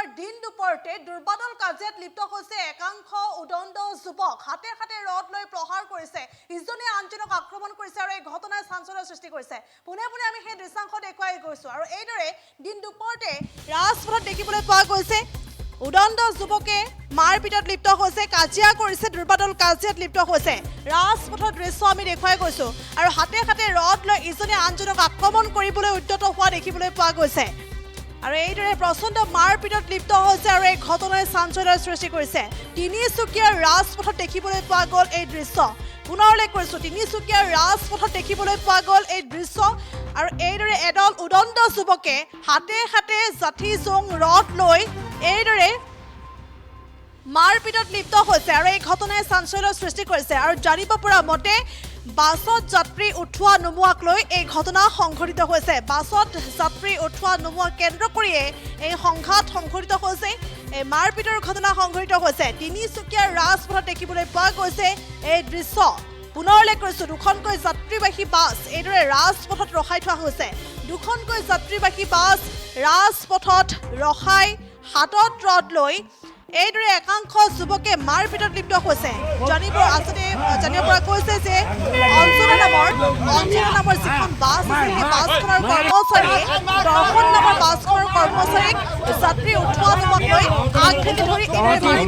বুধবাৰ দিন দুপৰতে দুৰ্বাদল কাজিয়াত লিপ্ত হৈছে একাংশ উদণ্ড যুৱক হাতে হাতে ৰড লৈ প্ৰহাৰ কৰিছে ইজনে আনজনক আক্ৰমণ কৰিছে আৰু এই ঘটনাই চাঞ্চল্যৰ সৃষ্টি কৰিছে পুনে পুনে আমি সেই দৃশ্যাংশ দেখুৱাই গৈছো আৰু এইদৰে দিন দুপৰতে ৰাজপথত দেখিবলৈ পোৱা গৈছে উদণ্ড যুৱকে মাৰপিটত লিপ্ত হৈছে কাজিয়া কৰিছে দুৰ্বাদল কাজিয়াত লিপ্ত হৈছে ৰাজপথৰ দৃশ্য আমি দেখুৱাই গৈছো আৰু হাতে হাতে ৰড লৈ ইজনে আনজনক আক্ৰমণ কৰিবলৈ উদ্যত হোৱা দেখিবলৈ পোৱা গৈছে আৰু এইদৰে প্ৰচণ্ড মাৰপিটত লিপ্ত হৈছে আৰু এই ঘটনাই চাঞ্চল্যৰ সৃষ্টি কৰিছে তিনিচুকীয়াৰ ৰাজপথত দেখিবলৈ পোৱা গ'ল এই দৃশ্য পুনৰ উল্লেখ কৰিছো তিনিচুকীয়াৰ ৰাজপথত দেখিবলৈ পোৱা গ'ল এই দৃশ্য আৰু এইদৰে এডল উদণ্ড যুৱকে হাতে হাতে জাঠি জং ৰড লৈ এইদৰে মাৰপিটত লিপ্ত হৈছে আৰু এই ঘটনাই চাঞ্চল্যৰ সৃষ্টি কৰিছে আৰু জানিব পৰা মতে বাছত যাত্ৰী উঠোৱা নমোৱাক লৈ এই ঘটনা সংঘটিত হৈছে বাছত যাত্ৰী উঠোৱা নমোৱা কেন্দ্ৰ কৰিয়ে এই সংঘাত সংঘটিত হৈছে এই মাৰপিটৰ ঘটনা সংঘটিত হৈছে তিনিচুকীয়াৰ ৰাজপথত দেখিবলৈ পোৱা গৈছে এই দৃশ্য পুনৰ উল্লেখ কৰিছো দুখনকৈ যাত্ৰীবাহী বাছ এইদৰে ৰাজপথত ৰখাই থোৱা হৈছে দুখনকৈ যাত্ৰীবাহী বাছ ৰাজপথত ৰখাই হাতত ৰড লৈ এইদৰে একাংশ যুৱকে মাৰপিটত লিপ্ত হৈছে জানিব পৰা গৈছে যে অঞ্জনা নামৰ যিখন বাছ আছে সেই বাছখনৰ কৰ্মচাৰীয়ে দৰ্শন নামৰ বাছখনৰ কৰ্মচাৰীক যাত্ৰী উঠোৱা নমোৱাক লৈ আগভেটি ধৰি এইদৰে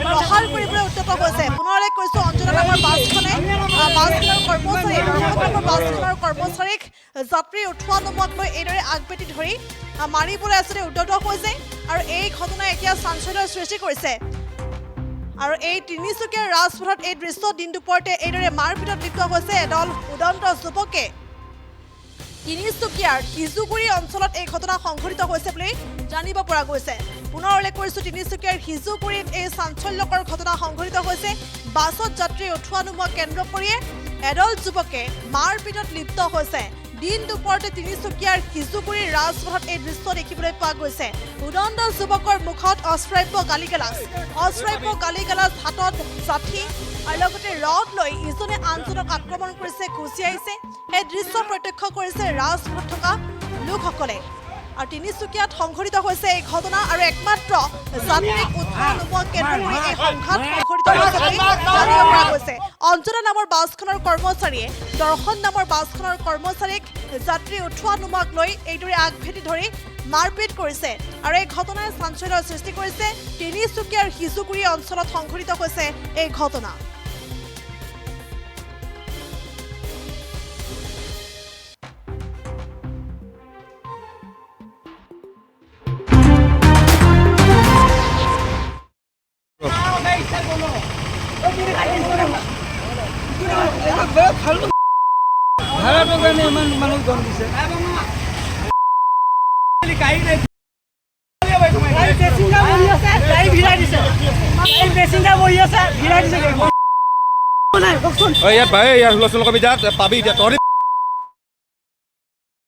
প্ৰহাৰ কৰিবলৈ উদ্যত হৈছে পুনৰ উল্লেখ কৰিছো অঞ্জনা নামৰ বাছখনৰ কৰ্মচাৰীয়ে দৰ্শন নামৰ বাছখনৰ কৰ্মচাৰীক যাত্ৰী উঠোৱা নমোৱাক লৈ এইদৰে আগভেটি ধৰি মাৰিবলৈ আচলতে উদ্যত হৈছে আৰু এই ঘটনাই এতিয়া চাঞ্চল্যৰ সৃষ্টি কৰিছে আৰু এই তিনিচুকীয়াৰ ৰাজপথত এই দৃশ্য দিন দুপৰতে এইদৰে মাৰপিটত লিপ্ত হৈছে এডল উদণ্ড যুৱকে তিনিচুকীয়াৰ সিজুগুৰি অঞ্চলত এই ঘটনা সংঘটিত হৈছে বুলি জানিব পৰা গৈছে পুনৰ উল্লেখ কৰিছো তিনিচুকীয়াৰ সিজুগুৰিত এই চাঞ্চল্যকৰ ঘটনা সংঘটিত হৈছে বাছত যাত্ৰী উঠোৱা নমোৱা কেন্দ্ৰ কৰিয়ে এডল যুৱকে মাৰপিটত লিপ্ত হৈছে দিন দুপৰতে তিনিচুকীয়াৰ সিজুগুৰিৰ ৰাজপথত এই দৃশ্য দেখিবলৈ পোৱা গৈছে উদণ্ড যুৱকৰ মুখত অশ্ৰাব্য গালিগালাজ হাতত জাঠি আৰু লগতে ৰড লৈ ইজনে আনজনক আক্ৰমণ কৰিছে খুচিয়াইছে এই দৃশ্য প্ৰত্যক্ষ কৰিছে ৰাজপথত থকা লোকসকলে আৰু তিনিচুকীয়াত সংঘটিত হৈছে এই ঘটনা আৰু একমাত্ৰ যাত্ৰীক উঠোৱা নমোৱা কেন্দ্ৰ কৰি এই সংঘাত সংঘটিত হৈছে বুলি জানিব পৰা গৈছে অঞ্জনা নামৰ বাছখনৰ কৰ্মচাৰীয়ে দৰ্শন নামৰ বাছখনৰ কৰ্মচাৰীক যাত্ৰী উঠোৱা নমোৱাক লৈ এইদৰে আগভেটি ধৰি মাৰপিট কৰিছে আৰু এই ঘটনাই চাঞ্চল্যৰ সৃষ্টি কৰিছে তিনিচুকীয়াৰ সিজুগুৰি অঞ্চলত সংঘটিত হৈছে এই ঘটনা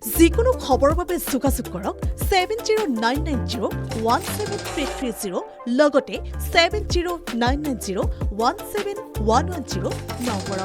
যিকোনো খবৰৰ বাবে যোগাযোগ কৰক 7099017330 লগতে 7099017110 নম্বৰত